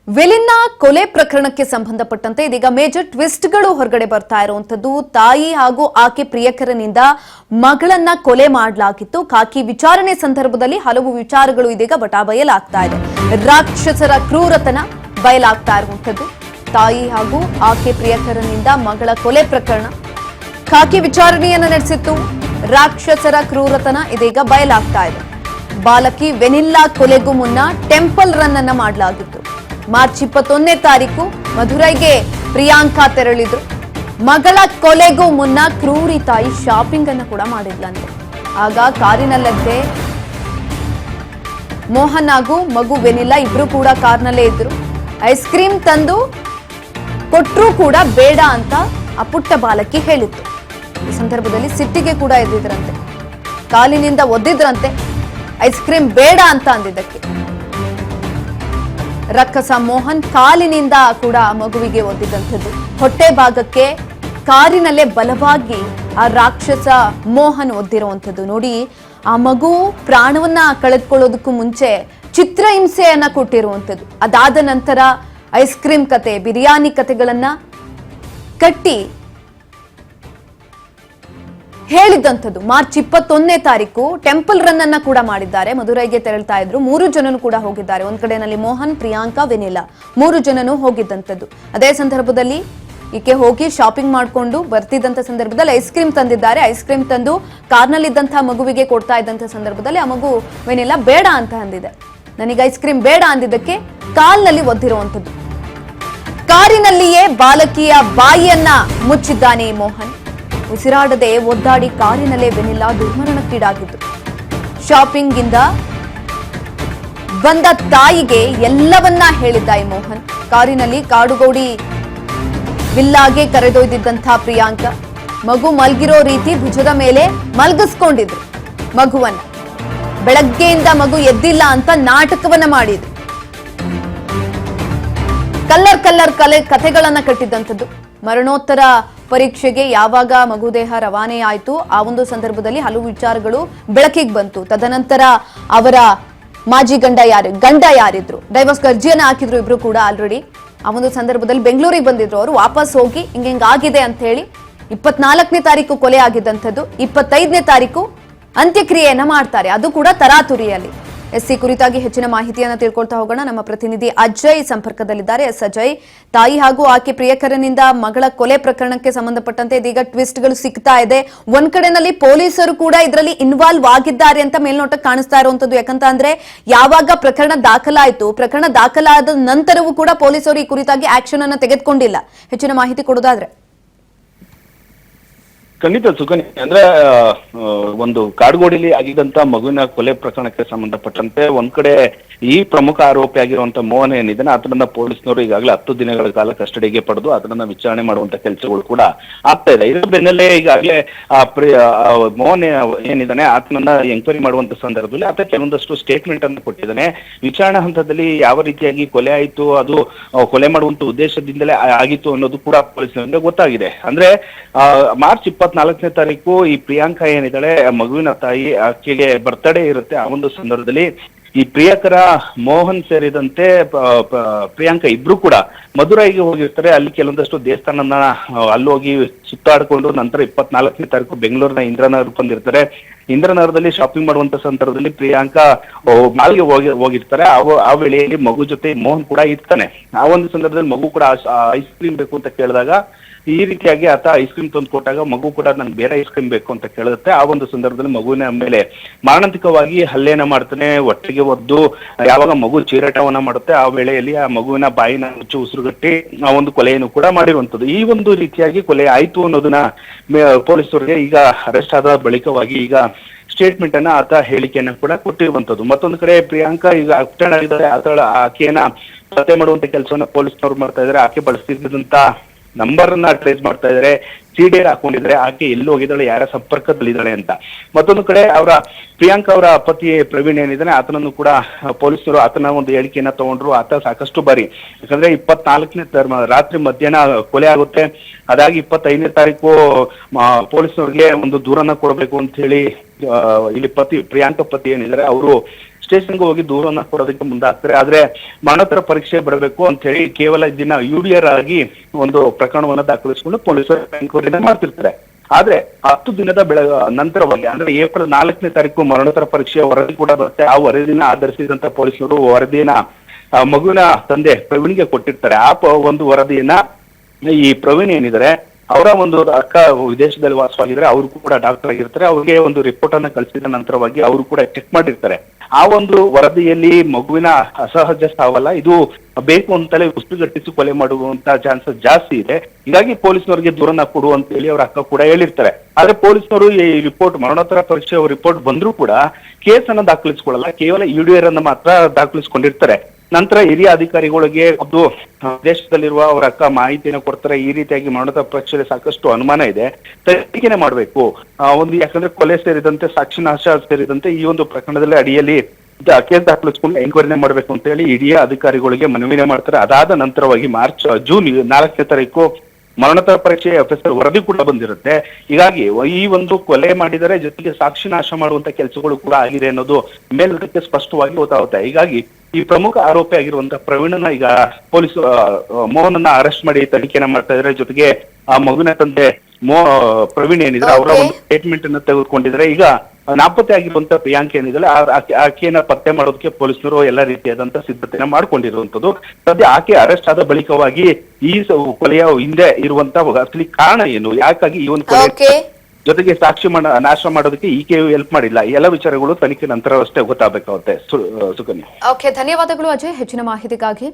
ವಿಲಿನ್ನ ಕೊಲೆ ಪ್ರಕರಣಕ್ಕೆ ಸಂಬಂಧಪಟ್ಟಂತೆ ಇದೀಗ ಮೇಜರ್ ಟ್ವಿಸ್ಟ್ಗಳು ಹೊರಗಡೆ ಬರ್ತಾ ಇರುವಂತದ್ದು. ತಾಯಿ ಹಾಗೂ ಆಕೆ ಪ್ರಿಯಕರನಿಂದ ಮಗಳನ್ನ ಕೊಲೆ ಮಾಡಲಾಗಿತ್ತು. ಖಾಕಿ ವಿಚಾರಣೆ ಸಂದರ್ಭದಲ್ಲಿ ಹಲವು ವಿಚಾರಗಳು ಇದೀಗ ಬಯಲಾಗ್ತಾ ಇದೆ. ರಾಕ್ಷಸರ ಕ್ರೂರತನ ಬಯಲಾಗ್ತಾ ಇರುವಂತದ್ದು. ತಾಯಿ ಹಾಗೂ ಆಕೆ ಪ್ರಿಯಕರನಿಂದ ಮಗಳ ಕೊಲೆ ಪ್ರಕರಣ ಖಾಕಿ ವಿಚಾರಣೆಯನ್ನು ನಡೆಸಿತ್ತು. ರಾಕ್ಷಸರ ಕ್ರೂರತನ ಇದೀಗ ಬಯಲಾಗ್ತಾ ಇದೆ. ಬಾಲಕಿ ವೆನಿಲ್ಲಾ ಕೊಲೆಗೂ ಮುನ್ನ ಟೆಂಪಲ್ ರನ್ ಅನ್ನ ಮಾಡಲಾಗಿತ್ತು. ಮಾರ್ಚ್ 21ನೇ ತಾರೀಕು ಮಧುರೈಗೆ ಪ್ರಿಯಾಂಕಾ ತೆರಳಿದ್ರು. ಮಗಳ ಕೊಲೆಗೂ ಮುನ್ನ ಕ್ರೂರಿ ತಾಯಿ ಶಾಪಿಂಗ್ ಅನ್ನು ಕೂಡ ಮಾಡಿದ್ಲಂತೆ. ಆಗ ಕಾರಿನಲ್ಲಂತೆ ಮೋಹನ್ ಹಾಗೂ ಮಗು ವೆನಿಲ್ಲಾ ಇಬ್ರು ಕೂಡ ಕಾರ್ನಲ್ಲೇ ಇದ್ರು. ಐಸ್ ಕ್ರೀಮ್ ತಂದು ಕೊಟ್ರೂ ಕೂಡ ಬೇಡ ಅಂತ ಆ ಪುಟ್ಟ ಬಾಲಕಿ ಹೇಳಿತ್ತು. ಈ ಸಂದರ್ಭದಲ್ಲಿ ಸಿಟ್ಟಿಗೆ ಕೂಡ ಎದ್ದಿದ್ರಂತೆ, ಕಾಲಿನಿಂದ ಒದ್ದಿದ್ರಂತೆ. ಐಸ್ ಕ್ರೀಮ್ ಬೇಡ ಅಂತ ಅಂದಿದ್ದಕ್ಕೆ ರಕ್ಕಸ ಮೋಹನ್ ಕಾಲಿನಿಂದ ಕೂಡ ಮಗುವಿಗೆ ಒದ್ದಿದ್ದಂಥದ್ದು. ಹೊಟ್ಟೆ ಭಾಗಕ್ಕೆ ಕಾರಿನಲ್ಲೇ ಬಲವಾಗಿ ಆ ರಾಕ್ಷಸ ಮೋಹನ್ ಒದ್ದಿರುವಂಥದ್ದು ನೋಡಿ. ಆ ಮಗು ಪ್ರಾಣವನ್ನ ಕಳೆದುಕೊಳ್ಳೋದಕ್ಕೂ ಮುಂಚೆ ಚಿತ್ರಹಿಂಸೆಯನ್ನ ಕೊಟ್ಟಿರುವಂಥದ್ದು. ಅದಾದ ನಂತರ ಐಸ್ ಕ್ರೀಮ್ ಕತೆ, ಬಿರಿಯಾನಿ ಕತೆಗಳನ್ನ ಕಟ್ಟಿ ಹೇಳಿದಂಥದ್ದು. ಮಾರ್ಚ್ 21ನೇ ತಾರೀಕು ಟೆಂಪಲ್ ರನ್ ಅನ್ನ ಕೂಡ ಮಾಡಿದ್ದಾರೆ. ಮಧುರೈಗೆ ತೆರಳ್ತಾ ಇದ್ರು. 3 ಜನನು ಕೂಡ ಹೋಗಿದ್ದಾರೆ. ಒಂದ್ ಕಡೆನಲ್ಲಿ ಮೋಹನ್, ಪ್ರಿಯಾಂಕಾ, ವೆನಿಲ್ಲಾ 3 ಜನನು ಹೋಗಿದ್ದಂಥದ್ದು. ಅದೇ ಸಂದರ್ಭದಲ್ಲಿ ಈಕೆ ಹೋಗಿ ಶಾಪಿಂಗ್ ಮಾಡ್ಕೊಂಡು ಬರ್ತಿದ್ದಂಥ ಸಂದರ್ಭದಲ್ಲಿ ಐಸ್ ಕ್ರೀಮ್ ತಂದಿದ್ದಾರೆ. ಐಸ್ ಕ್ರೀಮ್ ತಂದು ಕಾರ್ನಲ್ಲಿದ್ದಂತಹ ಮಗುವಿಗೆ ಕೊಡ್ತಾ ಇದ್ದಂಥ ಸಂದರ್ಭದಲ್ಲಿ ಆ ಮಗು ವೆನಿಲ್ಲಾ ಬೇಡ ಅಂತ ಅಂದಿದೆ. ನನಗೆ ಐಸ್ ಕ್ರೀಮ್ ಬೇಡ ಅಂದಿದ್ದಕ್ಕೆ ಕಾಲ್ನಲ್ಲಿ ಒದ್ದಿರುವಂಥದ್ದು. ಕಾರಿನಲ್ಲಿಯೇ ಬಾಲಕಿಯ ಬಾಯಿಯನ್ನ ಮುಚ್ಚಿದ್ದಾನೆ ಮೋಹನ್. ಉಸಿರಾಡದೆ ಒದ್ದಾಡಿ ಕಾರಿನಲ್ಲೇ ವೆನಿಲ್ಲಾ ದುರ್ಮರಣಕ್ಕೀಡಾಗಿದ್ದು. ಶಾಪಿಂಗ್ ಇಂದ ಬಂದ ತಾಯಿಗೆ ಎಲ್ಲವನ್ನ ಹೇಳಿದ್ದ ಈ ಮೋಹನ್. ಕಾರಿನಲ್ಲಿ ಕಾಡುಗೋಡಿ ವಿಲ್ಲಾಗೆ ಕರೆದೊಯ್ದಿದ್ದಂಥ ಪ್ರಿಯಾಂಕಾ ಮಗು ಮಲ್ಗಿರೋ ರೀತಿ ಭುಜದ ಮೇಲೆ ಮಲ್ಗಿಸ್ಕೊಂಡಿದ್ರು ಮಗುವನ್ನ. ಬೆಳಗ್ಗೆಯಿಂದ ಮಗು ಎದ್ದಿಲ್ಲ ಅಂತ ನಾಟಕವನ್ನ ಮಾಡಿದ್ರು. ಕಲ್ಲರ್ ಕಥೆಗಳನ್ನ ಕಟ್ಟಿದ್ದಂಥದ್ದು. ಮರಣೋತ್ತರ ಪರೀಕ್ಷೆಗೆ ಯಾವಾಗ ಮಗು ದೇಹ ರವಾನೆ ಆಯಿತು ಆ ಒಂದು ಸಂದರ್ಭದಲ್ಲಿ ಹಲವು ವಿಚಾರಗಳು ಬೆಳಕಿಗೆ ಬಂತು. ತದನಂತರ ಅವರ ಮಾಜಿ ಗಂಡ ಯಾರಿದ್ರು, ಡೈವರ್ಸ್ ಅರ್ಜಿಯನ್ನ ಹಾಕಿದ್ರು ಇಬ್ರು ಕೂಡ. ಆಲ್ರೆಡಿ ಆ ಒಂದು ಸಂದರ್ಭದಲ್ಲಿ ಬೆಂಗಳೂರಿಗೆ ಬಂದಿದ್ರು. ಅವರು ವಾಪಸ್ ಹೋಗಿ ಹಿಂಗಾಗಿದೆ ಅಂತ ಹೇಳಿ 24ನೇ ತಾರೀಕು ಕೊಲೆ ಆಗಿದ್ದಂಥದ್ದು. 25ನೇ ತಾರೀಕು ಅಂತ್ಯಕ್ರಿಯೆಯನ್ನ ಮಾಡ್ತಾರೆ, ಅದು ಕೂಡ ತರಾತುರಿಯಲ್ಲಿ. ಎಸ್ಸಿ ಕುರಿತಾಗಿ ಹೆಚ್ಚಿನ ಮಾಹಿತಿಯನ್ನು ತಿಳ್ಕೊಳ್ತಾ ಹೋಗೋಣ. ನಮ್ಮ ಪ್ರತಿನಿಧಿ ಅಜಯ್ ಸಂಪರ್ಕದಲ್ಲಿದ್ದಾರೆ. ಎಸ್ ಅಜಯ್, ತಾಯಿ ಹಾಗೂ ಆಕೆ ಪ್ರಿಯಕರನಿಂದ ಮಗಳ ಕೊಲೆ ಪ್ರಕರಣಕ್ಕೆ ಸಂಬಂಧಪಟ್ಟಂತೆ ಇದೀಗ ಟ್ವಿಸ್ಟ್ಗಳು ಸಿಗ್ತಾ ಇದೆ. ಒಂದ್ ಕಡೆನಲ್ಲಿ ಪೊಲೀಸರು ಕೂಡ ಇದರಲ್ಲಿ ಇನ್ವಾಲ್ವ್ ಆಗಿದ್ದಾರೆ ಅಂತ ಮೇಲ್ನೋಟಕ್ಕೆ ಕಾಣಿಸ್ತಾ ಇರುವಂತದ್ದು. ಯಾಕಂತ ಅಂದ್ರೆ ಯಾವಾಗ ಪ್ರಕರಣ ದಾಖಲಾಯಿತು, ಪ್ರಕರಣ ದಾಖಲಾದ ನಂತರವೂ ಕೂಡ ಪೊಲೀಸರು ಈ ಕುರಿತಾಗಿ ಆಕ್ಷನ್ ಅನ್ನು ತೆಗೆದುಕೊಂಡಿಲ್ಲ. ಹೆಚ್ಚಿನ ಮಾಹಿತಿ ಕೊಡೋದಾದ್ರೆ. ಖಂಡಿತ ಸುಕನ್ಯಾ, ಅಂದ್ರೆ ಒಂದು ಕಾಡುಗೋಡಿಲಿ ಆಗಿದ್ದಂತ ಮಗುವಿನ ಕೊಲೆ ಪ್ರಕರಣಕ್ಕೆ ಸಂಬಂಧಪಟ್ಟಂತೆ ಒಂದ್ ಕಡೆ ಈ ಪ್ರಮುಖ ಆರೋಪಿ ಆಗಿರುವಂತ ಮೋಹನ್ ಏನಿದ್ದಾನೆ ಆತನನ್ನ ಪೊಲೀಸ್ನವರು ಈಗಾಗಲೇ 10 ದಿನಗಳ ಕಾಲ ಕಸ್ಟಡಿಗೆ ಪಡೆದು ಅದನ್ನ ವಿಚಾರಣೆ ಮಾಡುವಂತ ಕೆಲಸಗಳು ಕೂಡ ಆಗ್ತಾ ಇದೆ. ಇದ್ರ ಬೆನ್ನಲ್ಲೇ ಈಗಾಗಲೇ ಮೋಹನ್ ಏನಿದ್ದಾನೆ ಆತನನ್ನ ಎಂಕ್ವೈರಿ ಮಾಡುವಂತ ಸಂದರ್ಭದಲ್ಲಿ ಆತ ಕೆಲವೊಂದಷ್ಟು ಸ್ಟೇಟ್ಮೆಂಟ್ ಅನ್ನು ಕೊಟ್ಟಿದ್ದಾನೆ. ವಿಚಾರಣಾ ಹಂತದಲ್ಲಿ ಯಾವ ರೀತಿಯಾಗಿ ಕೊಲೆ ಆಯಿತು, ಅದು ಕೊಲೆ ಮಾಡುವಂತ ಉದ್ದೇಶದಿಂದಲೇ ಆಗಿತ್ತು ಅನ್ನೋದು ಕೂಡ ಪೊಲೀಸರಿಗೆ ಗೊತ್ತಾಗಿದೆ. ಅಂದ್ರೆ ಮಾರ್ಚ್ 24ನೇ ತಾರೀಕು ಈ ಪ್ರಿಯಾಂಕಾ ಏನಿದ್ದಾಳೆ ಮಗುವಿನ ತಾಯಿ, ಆಕೆಗೆ ಬರ್ತ್ಡೇ ಇರುತ್ತೆ. ಆ ಒಂದು ಸಂದರ್ಭದಲ್ಲಿ ಈ ಪ್ರಿಯಕರ ಮೋಹನ್ ಸೇರಿದಂತೆ ಪ್ರಿಯಾಂಕಾ ಇಬ್ರು ಕೂಡ ಮಧುರೈಗೆ ಹೋಗಿರ್ತಾರೆ. ಅಲ್ಲಿ ಕೆಲವೊಂದಷ್ಟು ದೇವಸ್ಥಾನನ ಅಲ್ಲಿ ಹೋಗಿ ಸುತ್ತಾಡ್ಕೊಂಡು ನಂತರ 24ನೇ ತಾರೀಕು ಬೆಂಗಳೂರಿನ ಇಂದ್ರನಗರಕ್ಕೆ ಬಂದಿರ್ತಾರೆ. ಇಂದ್ರನಗರದಲ್ಲಿ ಶಾಪಿಂಗ್ ಮಾಡುವಂತ ಸಂದರ್ಭದಲ್ಲಿ ಪ್ರಿಯಾಂಕಾ ಮಾಲ್ಗೆ ಹೋಗಿರ್ತಾರೆ. ಆ ವೇಳೆಯಲ್ಲಿ ಮಗು ಜೊತೆ ಮೋಹನ್ ಕೂಡ ಇರ್ತಾನೆ. ಆ ಒಂದು ಸಂದರ್ಭದಲ್ಲಿ ಮಗು ಕೂಡ ಐಸ್ ಕ್ರೀಮ್ ಬೇಕು ಅಂತ ಕೇಳಿದಾಗ ಈ ರೀತಿಯಾಗಿ ಆತ ಐಸ್ ಕ್ರೀಮ್ ತಂದು ಕೊಟ್ಟಾಗ ಮಗು ಕೂಡ ನನ್ಗೆ ಬೇರೆ ಐಸ್ ಕ್ರೀಮ್ ಬೇಕು ಅಂತ ಕೇಳುತ್ತೆ. ಆ ಒಂದು ಸಂದರ್ಭದಲ್ಲಿ ಮಗುವಿನ ಮೇಲೆ ಮಾರಣಾಂತಿಕವಾಗಿ ಹಲ್ಲೆಯನ್ನ ಮಾಡ್ತಾನೆ, ಹೊಟ್ಟೆಗೆ ಒದ್ದು. ಯಾವಾಗ ಮಗು ಚೀರಾಟವನ್ನ ಮಾಡುತ್ತೆ ಆ ವೇಳೆಯಲ್ಲಿ ಆ ಮಗುವಿನ ಬಾಯಿನ ಮುಚ್ಚಿ ಉಸಿರುಗಟ್ಟಿ ಆ ಒಂದು ಕೊಲೆಯನ್ನು ಕೂಡ ಮಾಡಿರುವಂತದ್ದು. ಈ ಒಂದು ರೀತಿಯಾಗಿ ಕೊಲೆ ಆಯ್ತು ಅನ್ನೋದನ್ನ ಪೊಲೀಸರಿಗೆ ಈಗ ಅರೆಸ್ಟ್ ಆದ ಬಳಿಕವಾಗಿ ಈಗ ಸ್ಟೇಟ್ಮೆಂಟ್ ಅನ್ನ ಆತ ಹೇಳಿಕೆಯನ್ನ ಕೂಡ ಕೊಟ್ಟಿರುವಂತದ್ದು. ಮತ್ತೊಂದು ಕಡೆ ಪ್ರಿಯಾಂಕಾ ಈಗ ಅಪ್ಟರ್ನ್ ಆಗಿದ್ದಾರೆ. ಆಕೆಯನ್ನ ಪತ್ತೆ ಮಾಡುವಂತ ಕೆಲಸವನ್ನ ಪೊಲೀಸ್ನವ್ರು ಮಾಡ್ತಾ ಇದ್ದಾರೆ. ಆಕೆ ಬಳಸ್ತಿದ್ದಂತ ನಂಬರ್ ಅನ್ನ ಟ್ರೇಸ್ ಮಾಡ್ತಾ ಇದ್ದಾರೆ. ಸಿಡಿಆರ್ ಹಾಕೊಂಡಿದ್ರೆ ಆಕೆ ಎಲ್ಲಿ ಹೋಗಿದ್ದಾಳೆ, ಯಾರ ಸಂಪರ್ಕದಲ್ಲಿದ್ದಾಳೆ ಅಂತ. ಮತ್ತೊಂದು ಕಡೆ ಪ್ರಿಯಾಂಕಾ ಅವರ ಪತಿ ಪ್ರವೀಣ್ ಏನಿದ್ದಾನೆ ಆತನನ್ನು ಕೂಡ ಪೊಲೀಸರು ಆತನ ಒಂದು ಹೇಳಿಕೆಯನ್ನ ತಗೊಂಡ್ರು. ಆತ ಸಾಕಷ್ಟು ಬಾರಿ, ಯಾಕಂದ್ರೆ 24ನೇ ರಾತ್ರಿ ಮಧ್ಯಾಹ್ನ ಕೊಲೆ ಆಗುತ್ತೆ. ಅದಾಗಿ 25ನೇ ತಾರೀಕು ಪೊಲೀಸರಿಗೆ ಒಂದು ದೂರನ್ನ ಕೊಡಬೇಕು ಅಂತ ಹೇಳಿ ಇಲ್ಲಿ ಪ್ರಿಯಾಂಕಾ ಪತಿ ಏನಿದ್ದಾರೆ ಅವರು ಸ್ಟೇಷನ್ಗೆ ಹೋಗಿ ದೂರನ್ನ ಕೊಡೋದಕ್ಕೆ ಮುಂದಾಗ್ತಾರೆ. ಆದ್ರೆ ಮರಣೋತ್ತರ ಪರೀಕ್ಷೆ ಬರಬೇಕು ಅಂತ ಹೇಳಿ ಕೇವಲ ದಿನ ಯುಡಿಆರ್ ಆಗಿ ಒಂದು ಪ್ರಕರಣವನ್ನ ದಾಖಲಿಸಿಕೊಂಡು ಪೊಲೀಸರು ಎನ್ಕ್ವೈರಿನ ಮಾಡ್ತಿರ್ತಾರೆ. ಆದ್ರೆ 10 ದಿನದ ನಂತರವಾಗಿ ಅಂದ್ರೆ ಏಪ್ರಿಲ್ 4ನೇ ತಾರೀಕು ಮರಣೋತ್ತರ ಪರೀಕ್ಷೆಯ ವರದಿ ಕೂಡ ಬರುತ್ತೆ. ಆ ವರದಿನ ಆಧರಿಸಿದಂತ ಪೊಲೀಸರು ವರದಿಯನ್ನ ಮಗುವಿನ ತಂದೆ ಪ್ರವೀಣ್ಗೆ ಕೊಟ್ಟಿರ್ತಾರೆ. ಆ ಒಂದು ವರದಿಯನ್ನ ಈ ಪ್ರವೀಣ್ ಏನಿದ್ದಾರೆ ಅವರ ಒಂದು ಅಕ್ಕ ವಿದೇಶದಲ್ಲಿ ವಾಸವಾಗಿದ್ರೆ ಅವರು ಕೂಡ ಡಾಕ್ಟರ್ ಆಗಿರ್ತಾರೆ. ಅವ್ರಿಗೆ ಒಂದು ರಿಪೋರ್ಟ್ ಅನ್ನ ಕಳಿಸಿದ ನಂತರವಾಗಿ ಅವರು ಕೂಡ ಚೆಕ್ ಮಾಡಿರ್ತಾರೆ. ಆ ಒಂದು ವರದಿಯಲ್ಲಿ ಮಗುವಿನ ಅಸಹಜ ಸಾವಲ್ಲ, ಇದು ಬೇಕು ಅಂತಲೇ ಉಸಿರುಗಟ್ಟಿಸಿ ಕೊಲೆ ಮಾಡುವಂತ ಚಾನ್ಸಸ್ ಜಾಸ್ತಿ ಇದೆ. ಹೀಗಾಗಿ ಪೊಲೀಸ್ನವರಿಗೆ ದೂರನ್ನ ಕೊಡು ಅಂತ ಹೇಳಿ ಅವ್ರ ಅಕ್ಕ ಕೂಡ ಹೇಳಿರ್ತಾರೆ. ಆದ್ರೆ ಪೊಲೀಸ್ನವರು ಈ ರಿಪೋರ್ಟ್ ಮರಣೋತ್ತರ ಪರೀಕ್ಷೆ ರಿಪೋರ್ಟ್ ಬಂದ್ರೂ ಕೂಡ ಕೇಸ್ ಅನ್ನ ದಾಖಲಿಸಿಕೊಳ್ಳಲ್ಲ, ಕೇವಲ ಯುಡಿಆರ್ ಅನ್ನ ಮಾತ್ರ ದಾಖಲಿಸಿಕೊಂಡಿರ್ತಾರೆ. ನಂತರ ಹಿರಿಯ ಅಧಿಕಾರಿಗಳಿಗೆ ಅದು ದೇಶದಲ್ಲಿರುವ ಅವರ ಅಕ್ಕ ಮಾಹಿತಿಯನ್ನು ಕೊಡ್ತಾರೆ. ಈ ರೀತಿಯಾಗಿ ಮರಣೋತ್ತರ ಪರೀಕ್ಷೆಯಲ್ಲಿ ಸಾಕಷ್ಟು ಅನುಮಾನ ಇದೆ, ತನಿಖೆನೆ ಮಾಡಬೇಕು. ಯಾಕಂದ್ರೆ ಕೊಲೆ ಸೇರಿದಂತೆ ಸಾಕ್ಷಿನಾಶ ಸೇರಿದಂತೆ ಈ ಒಂದು ಪ್ರಕರಣದಲ್ಲಿ ಅಡಿಯಲ್ಲಿ ಕೇಸ್ ದಾಖಲಿಸಿಕೊಂಡು ಎಂಕ್ವೈರಿನೇ ಮಾಡಬೇಕು ಅಂತ ಹೇಳಿ ಹಿರಿಯ ಅಧಿಕಾರಿಗಳಿಗೆ ಮನವಿನೇ ಮಾಡ್ತಾರೆ. ಅದಾದ ನಂತರವಾಗಿ ಜೂನ್ 4ನೇ ತಾರೀಕು ಮರಣೋತ್ತರ ಪರೀಕ್ಷೆ ಆಫೀಸರ್ ವರದಿ ಕೂಡ ಬಂದಿರುತ್ತೆ. ಹೀಗಾಗಿ ಈ ಒಂದು ಕೊಲೆ ಮಾಡಿದರೆ ಜೊತೆಗೆ ಸಾಕ್ಷಿ ನಾಶ ಮಾಡುವಂತ ಕೆಲಸಗಳು ಕೂಡ ಆಗಿದೆ ಅನ್ನೋದು ಮೇಲ್ನೋಟಕ್ಕೆ ಸ್ಪಷ್ಟವಾಗಿ ಗೊತ್ತಾಗುತ್ತೆ. ಹೀಗಾಗಿ ಈ ಪ್ರಮುಖ ಆರೋಪಿ ಆಗಿರುವಂತಹ ಪ್ರವೀಣನ ಈಗ ಪೊಲೀಸ್ ಮೋಹನನ್ನ ಅರೆಸ್ಟ್ ಮಾಡಿ ತನಿಖೆನ ಮಾಡ್ತಾ ಇದ್ದಾರೆ. ಜೊತೆಗೆ ಆ ಮಗುವಿನ ತಂದೆ ಪ್ರವೀಣ್ ಏನಿದ್ರೆ ಅವರ ಒಂದು ಸ್ಟೇಟ್ಮೆಂಟ್ ಅನ್ನು ತೆಗೆದುಕೊಂಡಿದ್ದಾರೆ. ಈಗ ನಾಪತ್ತೆ ಆಗಿರುವಂತ ಪ್ರಿಯಾಂಕ ಏನಿದೆ ಆಕೆಯನ್ನ ಪತ್ತೆ ಮಾಡೋದಕ್ಕೆ ಪೊಲೀಸರು ಎಲ್ಲಾ ರೀತಿಯಾದಂತ ಸಿದ್ಧತೆನ ಮಾಡ್ಕೊಂಡಿರುವಂತದ್ದು. ಸದ್ಯ ಆಕೆ ಅರೆಸ್ಟ್ ಆದ ಬಳಿಕವಾಗಿ ಈ ಕೊಲೆಯ ಹಿಂದೆ ಇರುವಂತ ಅಸಲಿ ಕಾರಣ ಏನು, ಯಾಕಾಗಿ ಈ ಒಂದು ಕೊಲೆ ಜೊತೆಗೆ ಸಾಕ್ಷಿ ನಾಶ ಮಾಡೋದಕ್ಕೆ ಈಕೆಯು ಹೆಲ್ಪ್ ಮಾಡಿಲ್ಲ, ಎಲ್ಲ ವಿಚಾರಗಳು ತನಿಖೆ ನಂತರ ಅಷ್ಟೇ ಗೊತ್ತಾಗಬೇಕಾಗುತ್ತೆ. ಸುಕನ್ಯಾ, ಧನ್ಯವಾದಗಳು ಅಜಯ್ ಹೆಚ್ಚಿನ ಮಾಹಿತಿಗಾಗಿ.